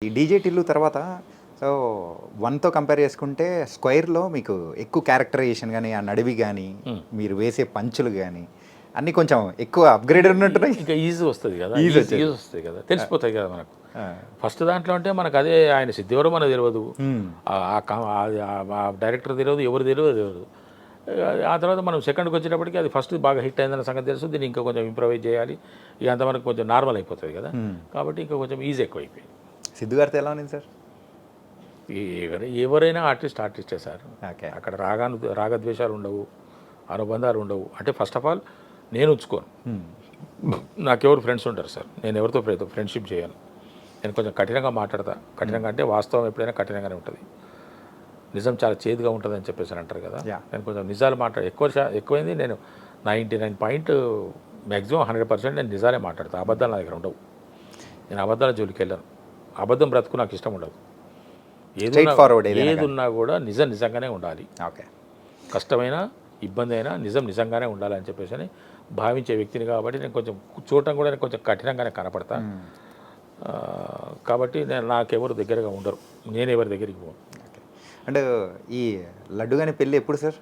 ఈ డీజే టిల్లు తర్వాత so 1తో compare చేసుకుంటే స్క్వేర్లో మీకు ఎక్కువ క్యారెక్టరైజేషన్ కానీ ఆ నడివి కానీ మీరు వేసే పంచులు కానీ అన్నీ కొంచెం ఎక్కువ అప్గ్రేడ్ ఉన్నట్టున్నాయి. ఇంకా ఈజీ వస్తుంది కదా, ఈజీ ఈజీ వస్తుంది కదా, తెలిసిపోతాయి కదా మనకు. ఫస్ట్ దాంట్లో అంటే మనకు అదే ఆయన సిద్ధి ఎవరో మనకు తెలియదు, ఆ డైరెక్టర్ తెలియదు, ఎవరు తెలియదు. ఆ తర్వాత మనం సెకండ్కి వచ్చేటప్పటికి అది ఫస్ట్ బాగా హిట్ అయిందన్న సంగతి తెలుసు, దీన్ని ఇంకా కొంచెం ఇంప్రవైజ్ చేయాలి, ఇక అంత మనకు కొంచెం నార్మల్ అయిపోతుంది కదా, కాబట్టి ఇంకా కొంచెం ఈజీ ఎక్కువైపోయింది. సిద్ధు గారితో ఎలా ఉంది సార్? ఎవరైనా ఆర్టిస్టే సార్. ఓకే. అక్కడ రాగద్వేషాలు ఉండవు, అనుబంధాలు ఉండవు. అంటే ఫస్ట్ ఆఫ్ ఆల్ నేను ఉంచుకోను, నాకెవరు ఫ్రెండ్స్ ఉంటారు సార్, నేను ఎవరితో ఫ్రెండ్షిప్ చేయను. నేను కొంచెం కఠినంగా మాట్లాడతా. కఠినంగా అంటే వాస్తవం ఎప్పుడైనా కఠినంగానే ఉంటుంది, నిజం చాలా చేదుగా ఉంటుంది అని చెప్పేసి అంటారు కదా. నేను కొంచెం నిజాలు ఎక్కువైంది. నేను 99 మ్యాక్సిమం 100% నేను నిజాలే మాట్లాడతాను. అబద్ధాలు నా దగ్గర ఉండవు. నేను అబద్ధాల జోలికి వెళ్ళను. అబద్ధం బ్రతుకు నాకు ఇష్టం ఉండదు. ఏదున్నా కూడా నిజంగానే ఉండాలి. ఓకే. కష్టమైన ఇబ్బంది అయినా నిజంగానే ఉండాలి అని చెప్పేసి భావించే వ్యక్తిని కాబట్టి నేను కొంచెం చూడటం కూడా నేను కొంచెం కఠినంగానే కనపడతా. కాబట్టి నాకెవరు దగ్గరగా ఉండరు, నేను ఎవరి దగ్గరికి పోను. అంటే ఈ లడ్డుగాని పెళ్ళి ఎప్పుడు సార్?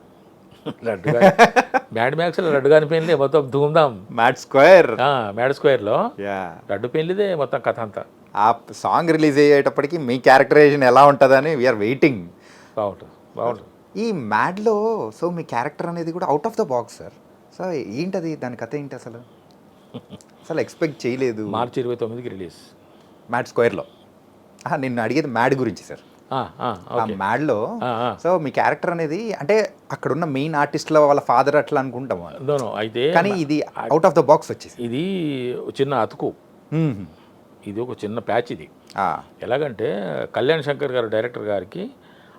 మ్యాడ్ మ్యాక్స్లో లడ్డుగాని పెళ్ళి మొత్తం ధూమ్ధామ్. మ్యాడ్ స్క్వేర్లో లడ్డు పెళ్ళిదే మొత్తం కథ అంతా. ఆ సాంగ్ రిలీజ్ అయ్యేటప్పటికి మీ క్యారెక్టరైజేషన్ ఎలా ఉంటుందని వీఆర్ వెయిటింగ్. బాగుంటుంది. ఈ మ్యాడ్లో సో మీ క్యారెక్టర్ అనేది కూడా out of the box sir. So ఏంటది, దాని కథ ఏంటి అసలు ఎక్స్పెక్ట్ చేయలేదు. మార్చి 29కి రిలీజ్ మ్యాడ్ స్క్వేర్లో. నిన్ను అడిగేది మ్యాడ్ గురించి సార్. ఆ మ్యాడ్లో సో మీ క్యారెక్టర్ అనేది అంటే అక్కడున్న మెయిన్ ఆర్టిస్ట్ల వాళ్ళ ఫాదర్ అట్లా అనుకుంటాము అయితే, కానీ ఇది అవుట్ ఆఫ్ ద బాక్స్ వచ్చేసి ఇది చిన్న అతుకు, ఇది ఒక చిన్న ప్యాచ్. ఇది ఎలాగంటే కళ్యాణ్ శంకర్ గారు డైరెక్టర్ గారికి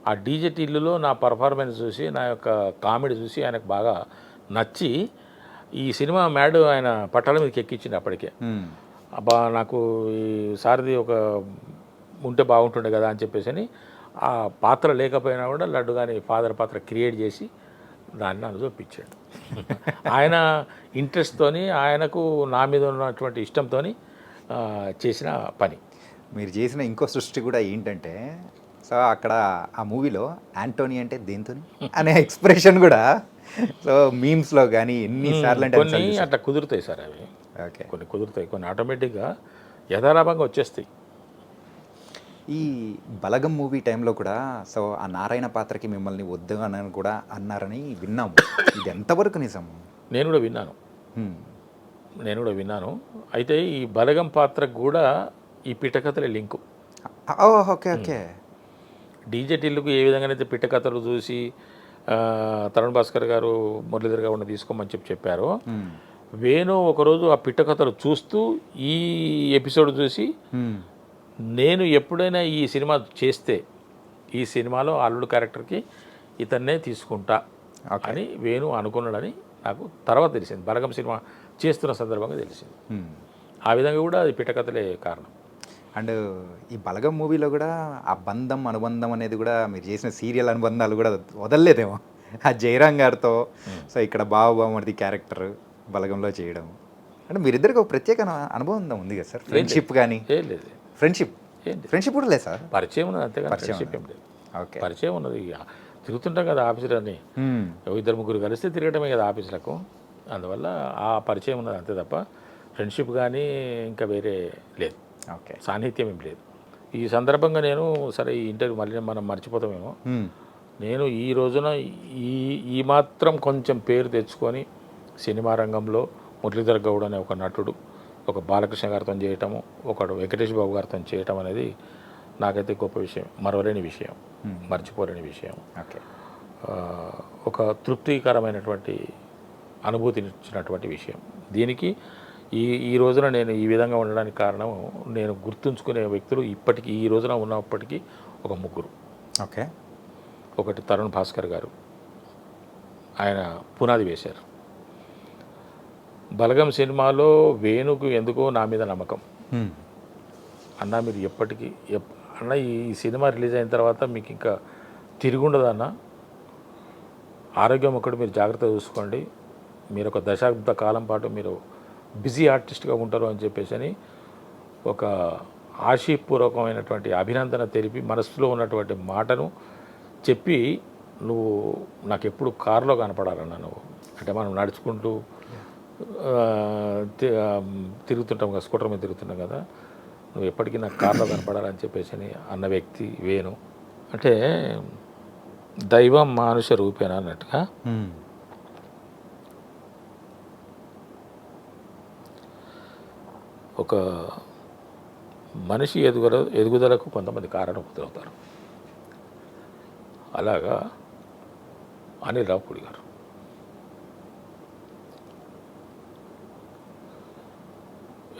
ఆ డీజే టిల్లులో నా పర్ఫార్మెన్స్ చూసి, నా యొక్క కామెడీ చూసి ఆయనకు బాగా నచ్చి ఈ సినిమా మ్యాడ్ ఆయన పట్టాల మీదకి ఎక్కించింది. అప్పటికే అబ్బా నాకు ఈ సారథి ఒక ఉంటే బాగుంటుండే కదా అని చెప్పేసి ఆ పాత్ర లేకపోయినా కూడా లడ్డు కానీ ఫాదర్ పాత్ర క్రియేట్ చేసి దాన్ని నన్ను చూపించాడు. ఆయన ఇంట్రెస్ట్తోని, ఆయనకు నా మీద ఉన్నటువంటి ఇష్టంతో చేసిన పని. మీరు చేసిన ఇంకో సృష్టి కూడా ఏంటంటే సో అక్కడ ఆ మూవీలో యాంటోనీ అంటే దేంతో అనే ఎక్స్ప్రెషన్ కూడా సో మీమ్స్లో కానీ ఎన్నిసార్లు అంటే కొన్ని అట్లా కుదురుతాయి సార్. అవి ఓకే, కొన్ని కుదురుతాయి, కొన్ని ఆటోమేటిక్గా యథాలాభంగా వచ్చేస్తాయి. ఈ బలగం మూవీ టైంలో కూడా సో ఆ నారాయణ పాత్రకి మిమ్మల్ని వద్దు అని కూడా అన్నారని విన్నాము. ఇది ఎంతవరకు నిజం? నేను కూడా విన్నాను. అయితే ఈ బలగం పాత్రకు కూడా ఈ పిట్టకథలే లింకు. Okay okay. డీజే టిల్లుకు ఏ విధంగా అయితే పిట్టకథలు చూసి తరుణ్ భాస్కర్ గారు మురళీధర్ గారు తీసుకోమని చెప్పారో, వేణు ఒకరోజు ఆ పిట్టకథలు చూస్తూ ఈ ఎపిసోడ్ చూసి నేను ఎప్పుడైనా ఈ సినిమా చేస్తే ఈ సినిమాలో అల్లుడు క్యారెక్టర్కి ఇతన్నే తీసుకుంటా అని వేణు అనుకున్నాడని నాకు తర్వాత తెలిసింది. బలగం సినిమా చేస్తున్న సందర్భంగా తెలిసింది. ఆ విధంగా కూడా అది పిట్టకథలే కారణం. అండ్ ఈ బలగం మూవీలో కూడా ఆ బంధం అనుబంధం అనేది కూడా మీరు చేసిన సీరియల్ అనుబంధాలు కూడా వదలలేదేమో. ఆ జయరాం గారితో సో ఇక్కడ బావమరిది క్యారెక్టర్ బలగంలో చేయడం అంటే మీరిద్దరికి ఒక ప్రత్యేక అనుబంధం ఉంది కదా సార్. ఫ్రెండ్షిప్ కానీ లేదు, ఫ్రెండ్షిప్ కూడా లేదు సార్. పరిచయం ఉన్నది అంతే, ఫ్రెండ్షిప్ ఏం లేదు. ఓకే, పరిచయం ఉన్నది. తిరుగుతుంటాం కదా ఆఫీసులన్నీ, 2-3 కలిస్తే తిరగటమే కదా ఆఫీసులకు, అందువల్ల ఆ పరిచయం ఉన్నది అంతే తప్ప ఫ్రెండ్షిప్ కానీ ఇంకా వేరే లేదు. ఓకే, సాన్నిహిత్యం ఏం లేదు. ఈ సందర్భంగా నేను సరే ఈ ఇంటర్వ్యూ మళ్ళీ మనం మర్చిపోతామేమో, నేను ఈ రోజున ఈ మాత్రం కొంచెం పేరు తెచ్చుకొని సినిమా రంగంలో మురళీధర్ గౌడ్ అనే ఒక నటుడు, ఒక బాలకృష్ణ గారితో చేయటము, ఒకడు వెంకటేష్ బాబు గారితో చేయటం అనేది నాకైతే గొప్ప విషయం, మరవలేని విషయం, మర్చిపోలేని విషయం. ఓకే, ఒక తృప్తికరమైనటువంటి అనుభూతినిచ్చినటువంటి విషయం. దీనికి ఈ రోజున నేను ఈ విధంగా ఉండడానికి కారణం, నేను గుర్తుంచుకునే వ్యక్తులు ఇప్పటికీ ఈ రోజున ఉన్నప్పటికీ ఒక 3. ఓకే, ఒకటి తరుణ్ భాస్కర్ గారు, ఆయన పునాది వేశారు. బలగం సినిమాలో వేణుకు ఎందుకో నా మీద నమ్మకం. అన్న మీరు ఎప్పటికీ అన్న ఈ సినిమా రిలీజ్ అయిన తర్వాత మీకు ఇంకా తిరుగుండదు అన్న, ఆరోగ్యం ఒకటి మీరు జాగ్రత్తగా చూసుకోండి, మీరు ఒక దశాబ్ద కాలం పాటు మీరు బిజీ ఆర్టిస్ట్గా ఉంటారు అని చెప్పేసి ఒక ఆశీపూర్వకమైనటువంటి అభినందన తెలిపి మనసులో ఉన్నటువంటి మాటను చెప్పి నువ్వు నాకు ఎప్పుడు కారులో కనపడాలన్నా నువ్వు అంటే మనం నడుచుకుంటూ తిరుగుతుంటాం కదా, స్కూటర్ మీద తిరుగుతుంటాం కదా, నువ్వు ఎప్పటికీ నాకు కారులో కనపడాలని చెప్పేసి అని అన్న వ్యక్తి వేణు. అంటే దైవం మానుష రూపేనా అన్నట్టుగా ఒక మనిషి ఎదుగుదలకు కొంతమంది కారణభూతులవుతారు. అలాగా అనిల్ రావుపూడి గారు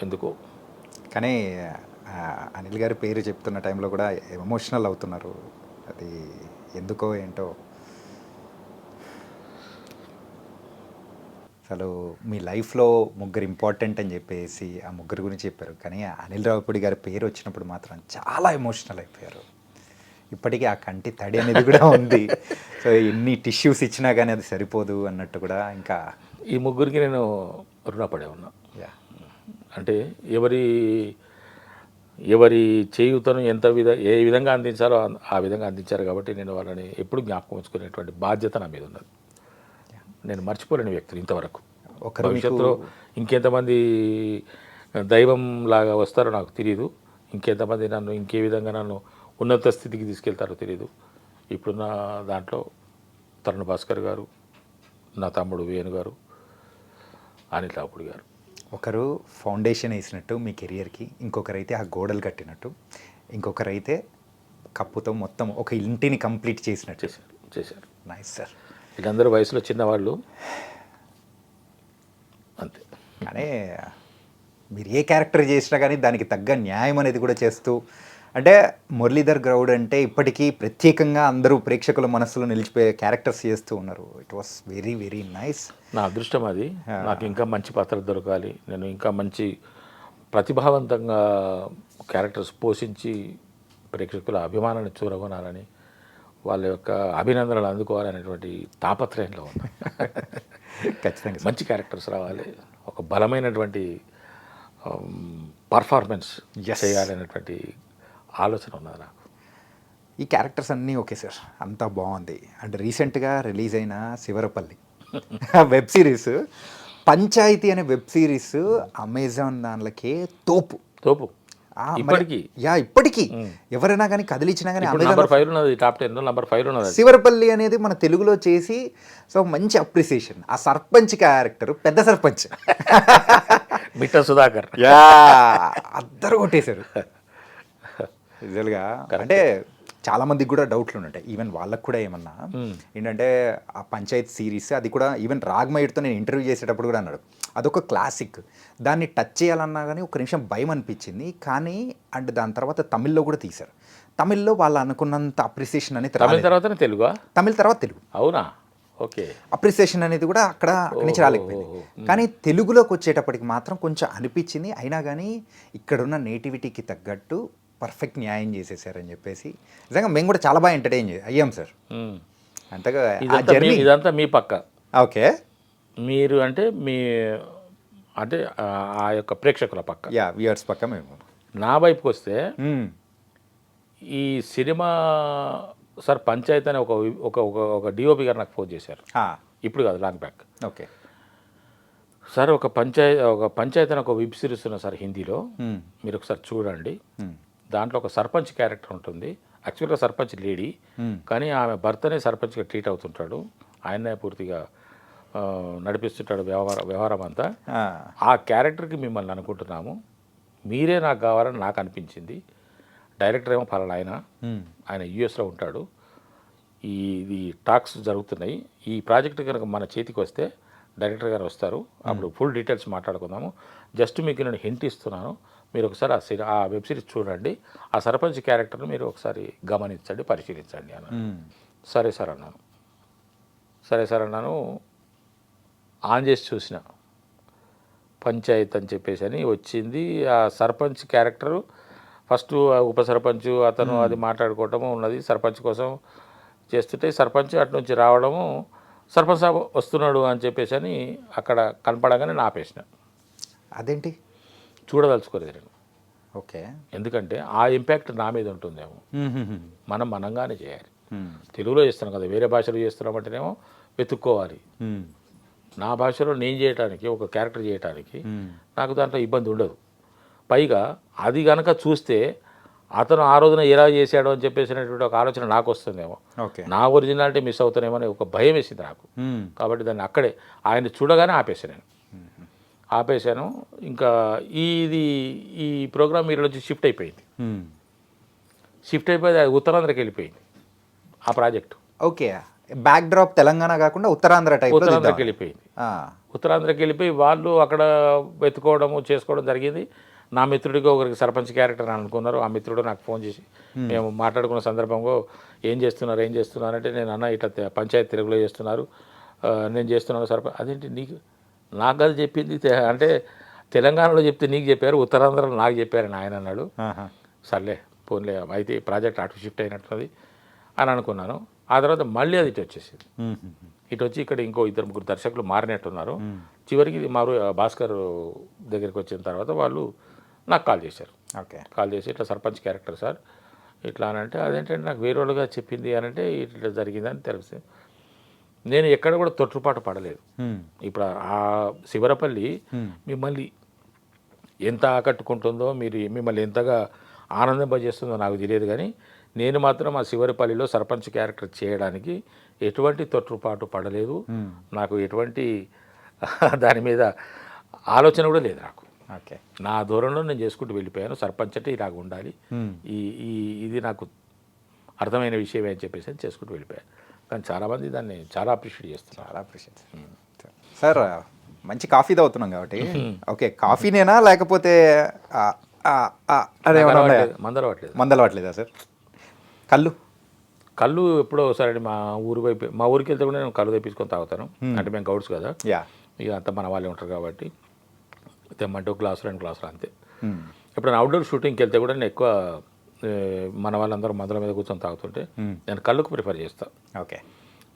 ఎందుకో కానీ అనిల్ గారి పేరు చెప్తున్న టైంలో కూడా ఎమోషనల్ అవుతున్నారు. అది ఎందుకో ఏంటో. అసలు మీ లైఫ్లో ముగ్గురు ఇంపార్టెంట్ అని చెప్పేసి ఆ ముగ్గురు గురించి చెప్పారు, కానీ అనిల్ రావుపూడి గారి పేరు వచ్చినప్పుడు మాత్రం చాలా ఎమోషనల్ అయిపోయారు. ఇప్పటికీ ఆ కంటి తడి అనేది కూడా ఉంది. సో ఎన్ని టిష్యూస్ ఇచ్చినా కానీ అది సరిపోదు అన్నట్టు కూడా. ఇంకా ఈ ముగ్గురికి నేను రుణపడే ఉన్నా. అంటే ఎవరి చేయూతను ఏ విధంగా అందించాలో ఆ విధంగా అందించారు కాబట్టి నేను వాళ్ళని ఎప్పుడు జ్ఞాపకం ఉంచుకునేటువంటి బాధ్యత నా మీద ఉన్నది. నేను మర్చిపోలేని వ్యక్తులు ఇంతవరకు. భవిష్యత్తులో ఇంకెంతమంది దైవం లాగా వస్తారో నాకు తెలియదు, ఇంకెంతమంది నన్ను ఇంకే విధంగా నన్ను ఉన్నత స్థితికి తీసుకెళ్తారో తెలియదు. ఇప్పుడున్న దాంట్లో తరుణ్ భాస్కర్ గారు, నా తమ్ముడు వేణు గారు, అనిల్ రావుపూడి గారు. ఒకరు ఫౌండేషన్ వేసినట్టు మీ కెరియర్కి, ఇంకొకరైతే ఆ గోడలు కట్టినట్టు, ఇంకొకరైతే కప్పుతో మొత్తం ఒక ఇంటిని కంప్లీట్ చేసినట్టు చేశారు. Nice sir. వీళ్ళందరూ వయసులో చిన్నవాళ్ళు అంతే. కానీ మీరు ఏ క్యారెక్టర్ చేసినా కానీ దానికి తగ్గ న్యాయం అనేది కూడా చేస్తూ, అంటే మురళీధర్ గౌడ్ అంటే ఇప్పటికీ ప్రత్యేకంగా అందరూ ప్రేక్షకుల మనసులో నిలిచిపోయే క్యారెక్టర్స్ చేస్తూ ఉన్నారు. It was very very nice. నా అదృష్టం అది. నాకు ఇంకా మంచి పాత్ర దొరకాలి, నేను ఇంకా మంచి ప్రతిభావంతంగా క్యారెక్టర్స్ పోషించి ప్రేక్షకుల అభిమానాన్ని చూరగొనాలని, వాళ్ళ యొక్క అభినందనలు అందుకోవాలనేటువంటి తాపత్రయంలో ఉన్నా. ఖచ్చితంగా మంచి క్యారెక్టర్స్ రావాలి, ఒక బలమైనటువంటి పర్ఫార్మెన్స్ చేయాలనేటువంటి ఆలోచన ఉన్నది నాకు. ఈ క్యారెక్టర్స్ అన్నీ ఓకే సార్, అంతా బాగుంది. అంటే రీసెంట్గా రిలీజ్ అయిన శివరపల్లి వెబ్ సిరీస్, పంచాయతీ అనే వెబ్ సిరీస్ అమెజాన్ దానిలోకే తోపు ఇప్పటికీ ఎవరైనా కానీ కదిలిచ్చినా కానీ నంబర్ 5 ఉన్నది, టాప్ 10 నంబర్ 5 ఉన్నది. శివరపల్లి అనేది మన తెలుగులో చేసి సో మంచి అప్రిసియేషన్. ఆ సర్పంచ్ క్యారెక్టర్, పెద్ద సర్పంచ్ మిట్ట సుధాకర్ అద్దరు కొట్టేశారు రిజల్గా. అంటే చాలా మందికి కూడా డౌట్లు ఉంటాయి, ఈవెన్ వాళ్ళకు కూడా ఏమన్నా ఏంటంటే ఆ పంచాయత్ సిరీస్ అది కూడా ఈవెన్ రాగ్మయుడితో నేను ఇంటర్వ్యూ చేసేటప్పుడు కూడా అన్నాడు అదొక క్లాసిక్, దాన్ని టచ్ చేయాలన్నా కానీ ఒక నిమిషం భయం అనిపించింది. కానీ అండ్ దాని తర్వాత తమిళ్లో కూడా తీశారు. తమిళ్లో వాళ్ళు అనుకున్నంత అప్రిసియేషన్ అనేది తమిళ తర్వాత తెలుగు. అవునా? ఓకే. అప్రిసియేషన్ అనేది కూడా అక్కడి నుంచి రాలేకపోయింది. కానీ తెలుగులోకి వచ్చేటప్పటికి మాత్రం కొంచెం అనిపించింది. అయినా కానీ ఇక్కడున్న నేటివిటీకి తగ్గట్టు పర్ఫెక్ట్ న్యాయం చేసేసారని చెప్పేసి నిజంగా మేము కూడా చాలా బాగా ఎంటర్టైన్ అయ్యాం సార్. అంతగా ఇదంతా మీ పక్క. ఓకే. మీరు అంటే అంటే ఆ యొక్క ప్రేక్షకుల పక్క, వ్యూవర్స్ పక్క. మేము నా వైపుకి వస్తే ఈ సినిమా సార్ పంచాయతీ అనే ఒక డిఓపి గారు నాకు ఫోన్ చేశారు. ఇప్పుడు కాదు, లాంగ్ బ్యాక్. ఓకే సార్, ఒక పంచాయతీ అనే ఒక వెబ్ సిరీస్ ఉన్న సార్ హిందీలో, మీరు ఒకసారి చూడండి. దాంట్లో ఒక సర్పంచ్ క్యారెక్టర్ ఉంటుంది. యాక్చువల్గా సర్పంచ్ లేడీ, కానీ ఆమె భర్తనే సర్పంచ్గా ట్రీట్ అవుతుంటాడు. ఆయనే పూర్తిగా నడిపిస్తుంటాడు వ్యవహారం అంతా. ఆ క్యారెక్టర్కి మిమ్మల్ని అనుకుంటున్నాము, మీరే నాకు కావాలని నాకు అనిపించింది. డైరెక్టర్ ఏమో పలానా ఆయన యూఎస్లో ఉంటాడు. ఇది టాక్స్ జరుగుతున్నాయి. ఈ ప్రాజెక్ట్ కనుక మన చేతికి వస్తే డైరెక్టర్ గారు వస్తారు, అప్పుడు ఫుల్ డీటెయిల్స్ మాట్లాడుకుందాము. జస్ట్ మీకు నేను హింట్ ఇస్తున్నాను, మీరు ఒకసారి ఆ వెబ్ సిరీస్ చూడండి, ఆ సర్పంచ్ క్యారెక్టర్ని మీరు ఒకసారి గమనించండి, పరిశీలించండి అన్నాను. సరే సార్ అన్నాను. ఆన్ చేసి చూసిన పంచాయత్ అని చెప్పేసి అని వచ్చింది. ఆ సర్పంచ్ క్యారెక్టరు ఫస్ట్ ఉప సర్పంచ్ అతను అది మాట్లాడుకోవటము ఉన్నది. సర్పంచ్ కోసం చేస్తుంటే సర్పంచ్ అటు నుంచి రావడము, సర్పంచ్ సాబ్ వస్తున్నాడు అని చెప్పేసి అని అక్కడ కనపడగానే నేను ఆపేసిన. అదేంటి? చూడదలుచుకోలేదు నేను. ఓకే. ఎందుకంటే ఆ ఇంపాక్ట్ నా మీద ఉంటుందేమో. మనం మనంగానే చేయాలి. తెలుగులో చేస్తున్నాం కదా, వేరే భాషలో చేస్తున్నామంటేనేమో వెతుక్కోవాలి. నా భాషలో నేను చేయటానికి, ఒక క్యారెక్టర్ చేయటానికి నాకు దాంట్లో ఇబ్బంది ఉండదు. పైగా అది కనుక చూస్తే అతను ఆ రోజున ఎలా చేశాడు అని చెప్పేసినటువంటి ఒక ఆలోచన నాకు వస్తుందేమో, ఓకే. నా ఒరిజినాలిటీ మిస్ అవుతానేమో అని ఒక భయం వేసింది నాకు. కాబట్టి దాన్ని అక్కడే ఆయన చూడగానే ఆపేసాను. ఇంకా ఈ ప్రోగ్రామ్ మీరు నుంచి షిఫ్ట్ అయిపోయింది. అది ఉత్తరాంధ్రకి వెళ్ళిపోయింది ఆ project. Okay. Back drop Telangana కాకుండా ఉత్తరాంధ్ర టైప్ ఉత్తరాంధ్రకి వెళ్ళిపోయింది. ఉత్తరాంధ్రకి వెళ్ళిపోయి వాళ్ళు అక్కడ వెతుకోవడము చేసుకోవడం జరిగింది. నా మిత్రుడికి ఒకరికి సర్పంచ్ క్యారెక్టర్ అని అనుకున్నారు. ఆ మిత్రుడు నాకు ఫోన్ చేసి మేము మాట్లాడుకున్న సందర్భంలో ఏం చేస్తున్నారు అంటే, నేను అన్న ఇట్లా పంచాయతీ తెలుగులో చేస్తున్నారు, నేను చేస్తున్నాను సర్పంచ్. అదేంటి నాకు అది చెప్పింది అంటే తెలంగాణలో చెప్తే నీకు చెప్పారు, ఉత్తరాంధ్రలో నాకు చెప్పారని ఆయన అన్నాడు. సర్లే పోన్లే, అయితే ప్రాజెక్ట్ అటు షిఫ్ట్ అయినట్టున్నది అని అనుకున్నాను. ఆ తర్వాత మళ్ళీ అది ఇటు వచ్చేసింది. ఇటు వచ్చి ఇక్కడ ఇంకో 2-3 దర్శకులు మారినట్టున్నారు. చివరికి భాస్కర్ దగ్గరికి వచ్చిన తర్వాత వాళ్ళు నాకు కాల్ చేశారు. ఓకే. కాల్ చేసి ఇట్లా సర్పంచ్ క్యారెక్టర్ సార్ ఇట్లా అని అంటే, అదేంటంటే నాకు వేరే వాళ్ళుగా చెప్పింది అని అంటే ఇట్లా జరిగిందని తెలిసి నేను ఎక్కడ కూడా తొట్టుపాటు పడలేదు. ఇప్పుడు ఆ శివరపల్లి మిమ్మల్ని ఎంత ఆకట్టుకుంటుందో, మిమ్మల్ని ఎంతగా ఆనందింపజేస్తుందో నాకు తెలియదు, కానీ నేను మాత్రం ఆ శివరపల్లిలో సర్పంచ్ క్యారెక్టర్ చేయడానికి ఎటువంటి తొట్టుపాటు పడలేదు. నాకు ఎటువంటి దాని మీద ఆలోచన కూడా లేదు నాకు. ఓకే. నా దూరంలో నేను చేసుకుంటూ వెళ్ళిపోయాను. సర్పంచ్ అంటే ఇలాగ ఉండాలి, ఇది నాకు అర్థమైన విషయమే అని చెప్పేసి చేసుకుంటూ వెళ్ళిపోయాను. కానీ చాలామంది దాన్ని చాలా అప్రిషియేట్ చేస్తున్నారు. చాలా అప్రిషియేట్ సార్. మంచి కాఫీ తాగుతున్నాం కాబట్టి, ఓకే, కాఫీనేనా లేకపోతే మందలవట్లేదా సార్? కళ్ళు ఎప్పుడో ఒకసారి మా ఊరికి వెళ్తే కూడా నేను కళ్ళు తెప్పించుకొని తాగుతాను. అంటే మేము గౌడ్స్ కదా, ఇక అంతా మన వాళ్ళే ఉంటారు కాబట్టి తెమ్మంటే 1 గ్లాసు 2 గ్లాసులు అంతే. ఎప్పుడైనా అవుట్డోర్ షూటింగ్కి వెళ్తే కూడా నేను ఎక్కువ మన వాళ్ళందరూ మందుల మీద కూర్చొని తాగుతుంటే నేను కళ్ళుకు ప్రిఫర్ చేస్తాను. ఓకే.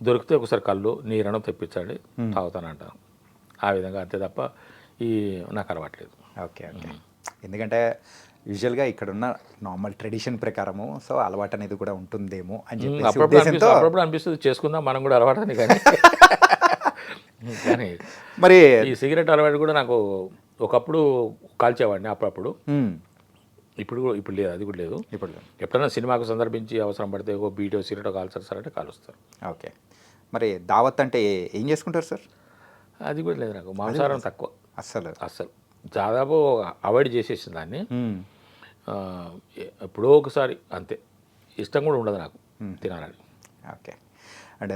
దొరికితే ఒకసారి కళ్ళు నీరను తెప్పించండి తాగుతానంటాను. ఆ విధంగా అంతే తప్ప నాకు అలవాట్లేదు. ఓకే. ఓకే. ఎందుకంటే యూజువల్గా ఇక్కడున్న నార్మల్ ట్రెడిషన్ ప్రకారము సో అలవాటు అనేది కూడా ఉంటుందేమో అని చెప్పి అప్పుడప్పుడు అనిపిస్తుంది చేసుకుందాం మనం కూడా అలవాటు అని. కానీ మరి ఈ సిగరెట్ అలవాటు కూడా నాకు ఒకప్పుడు కాల్చేవాడిని అప్పుడప్పుడు. ఇప్పుడు లేదు, అది కూడా లేదు. ఇప్పుడు ఎప్పుడైనా సినిమాకు సందర్భించి అవసరం పడితే ఒక బీటో సిగరెట్ కాల్చారు సార్ అంటే కాలుస్తారు. ఓకే. మరి దావత్ అంటే ఏం చేసుకుంటారు సార్? అది కూడా లేదు నాకు. మాంసాహారం తక్కువ, అస్సలు దాదాపు అవాయిడ్ చేసేసింది దాన్ని. ఎప్పుడో ఒకసారి అంతే, ఇష్టం కూడా ఉండదు నాకు తినాలని. ఓకే. అండ్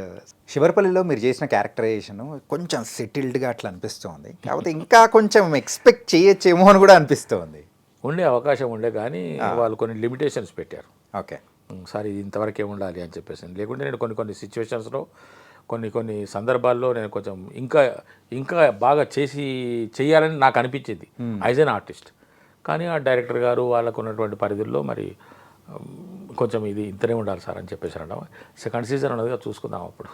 శివరపల్లిలో మీరు చేసిన క్యారెక్టరైజేషన్ కొంచెం సెటిల్డ్గా అట్లా అనిపిస్తుంది, కాకపోతే ఇంకా కొంచెం ఎక్స్పెక్ట్ చేయొచ్చేమో అని కూడా అనిపిస్తుంది. ఉండే అవకాశం ఉండే, కానీ వాళ్ళు కొన్ని లిమిటేషన్స్ పెట్టారు. ఓకే. సార్ ఇది ఇంతవరకే ఉండాలి అని చెప్పేసి. లేకుంటే నేను కొన్ని సిచ్యువేషన్స్లో కొన్ని సందర్భాల్లో నేను కొంచెం ఇంకా బాగా చేయాలని నాకు అనిపించింది యాజ్ ఎన్ ఆర్టిస్ట్. కానీ ఆ డైరెక్టర్ గారు వాళ్ళకు ఉన్నటువంటి పరిధుల్లో మరి కొంచెం ఇది ఇంతనే ఉండాలి సార్ అని చెప్పేసి అనడం. సెకండ్ సీజన్ ఉన్నదిగా చూసుకుందాం, అప్పుడు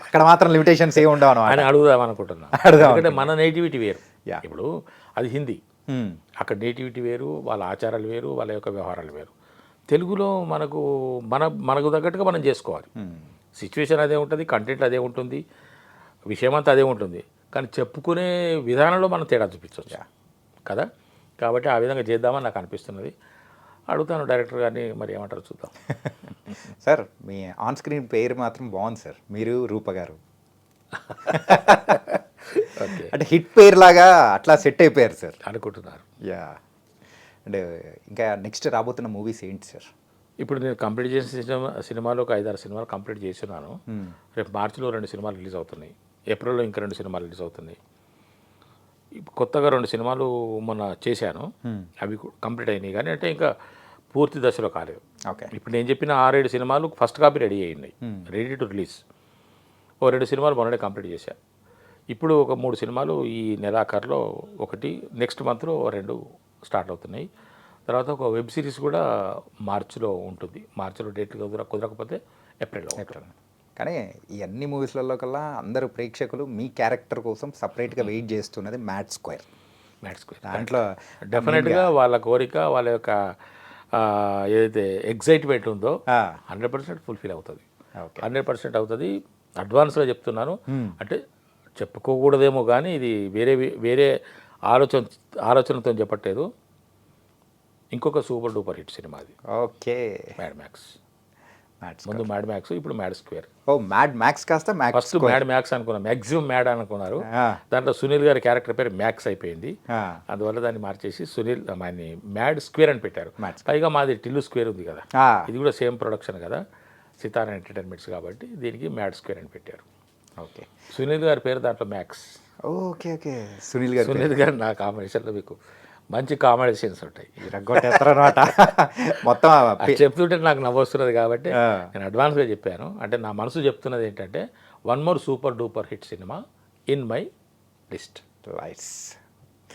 అక్కడ మాత్రం లిమిటేషన్స్ ఏమి ఉండవు అని అడుగుదాం అనుకుంటున్నాను. ఎందుకంటే మన నేటివిటీ వేరు. ఇప్పుడు అది హిందీ, అక్కడ నేటివిటీ వేరు, వాళ్ళ ఆచారాలు వేరు, వాళ్ళ యొక్క వ్యవహారాలు వేరు. తెలుగులో మనకు తగ్గట్టుగా మనం చేసుకోవాలి. సిచ్యువేషన్ అదే ఉంటుంది, కంటెంట్ అదే ఉంటుంది, విషయం అంతా అదే ఉంటుంది, కానీ చెప్పుకునే విధానంలో మనం తేడా చూపించవచ్చు కదా. కాబట్టి ఆ విధంగా చేద్దామని నాకు అనిపిస్తున్నది. అడుగుతాను డైరెక్టర్ గారిని, మరి ఏమంటారు చూద్దాం. సార్ మీ ఆన్ స్క్రీన్ పేరు మాత్రం బాగుంది సార్, మీరు రూప గారు. ఓకే. అంటే హిట్ పేరు లాగా అట్లా సెట్ అయిపోయారు సార్ అనుకుంటున్నారు. అంటే ఇంకా నెక్స్ట్ రాబోతున్న మూవీస్ ఏంటి సార్? ఇప్పుడు నేను కంప్లీట్ చేసిన సినిమాలో ఒక 5-6 సినిమాలు కంప్లీట్ చేస్తున్నాను. రేపు మార్చిలో 2 సినిమాలు రిలీజ్ అవుతున్నాయి, ఏప్రిల్లో ఇంకా 2 సినిమాలు రిలీజ్ అవుతున్నాయి. కొత్తగా 2 సినిమాలు మొన్న చేశాను, అవి కంప్లీట్ అయినాయి, కానీ అంటే ఇంకా పూర్తి దశలో కాలేదు. ఓకే. ఇప్పుడు నేను చెప్పిన 6-7 సినిమాలు ఫస్ట్ కాపీ రెడీ అయినాయి, రెడీ టు రిలీజ్. 2 సినిమాలు మొన్ననే కంప్లీట్ చేశాను. ఇప్పుడు ఒక 3 సినిమాలు ఈ నెలాఖరులో, ఒకటి నెక్స్ట్ మంత్లో 2 స్టార్ట్ అవుతున్నాయి. తర్వాత ఒక వెబ్ సిరీస్ కూడా మార్చిలో ఉంటుంది. మార్చిలో డేట్ కుదరకపోతే ఏప్రిల్లో. కానీ ఈ అన్ని మూవీస్లలో కల్లా అందరూ ప్రేక్షకులు మీ క్యారెక్టర్ కోసం సపరేట్గా వెయిట్ చేస్తున్నది మ్యాడ్ స్క్వేర్. మ్యాడ్ స్క్వేర్ దాంట్లో డెఫినెట్గా వాళ్ళ కోరిక వాళ్ళ యొక్క ఏదైతే ఎగ్జైట్మెంట్ ఉందో ఆ, 100% ఫుల్ఫిల్ అవుతుంది. ఓకే 100% అవుతుంది. అడ్వాన్స్గా చెప్తున్నాను. అంటే చెప్పుకోకూడదేమో కానీ ఇది వేరే వేరే ఆలోచనతో చెప్పట్లేదు. ఇంకొక సూపర్ డూపర్ హిట్ సినిమా అది ఓకే. Mad max. మ్యాడ్ ముందు మ్యాడ్ మ్యాక్స్, ఇప్పుడు మ్యాడ్ స్క్వేర్. ఓ మ్యాడ్ మ్యాక్స్ కాస్త మ్యాక్స్ ఫస్ట్ మ్యాడ్ మ్యాక్స్ అనుకున్నారు, మ్యాక్సిమం మ్యాడ్ అనుకున్నారు. ఆ, దాంట్లో సునీల్ గారి క్యారెక్టర్ పేరు మ్యాక్స్ అయిపోయింది. ఆ, అందువల్ల దాన్ని మార్చేసి సునీల్ ఆయన్ని మ్యాడ్ స్క్వేర్ అని పెట్టారు. మ్యాడ్ పైగా మాది టిల్లు స్క్వేర్ ఉంది కదా, ఆ, ఇది కూడా సేమ్ ప్రొడక్షన్ కదా, సితారా ఎంటర్టైన్మెంట్స్ కాబట్టి దీనికి మ్యాడ్ స్క్వేర్ అని పెట్టారు. ఓకే సునీల్ గారి పేరు దాంట్లో మ్యాక్స్. Okay okay. సునీల్ గారు సునీల్ గారు నా కాంబినేషన్లో మీకు మంచి కామెడీ సీన్స్ ఉంటాయి. రగ్గొట్టేస్తారనమాట మొత్తం. అది చెప్తుంటే నాకు నవ్వొస్తున్నది కాబట్టి ఆ. నేను అడ్వాన్స్గా చెప్పాను. అంటే నా మనసు చెప్తున్నది ఏంటంటే one more super duper hit cinema in my list. Lights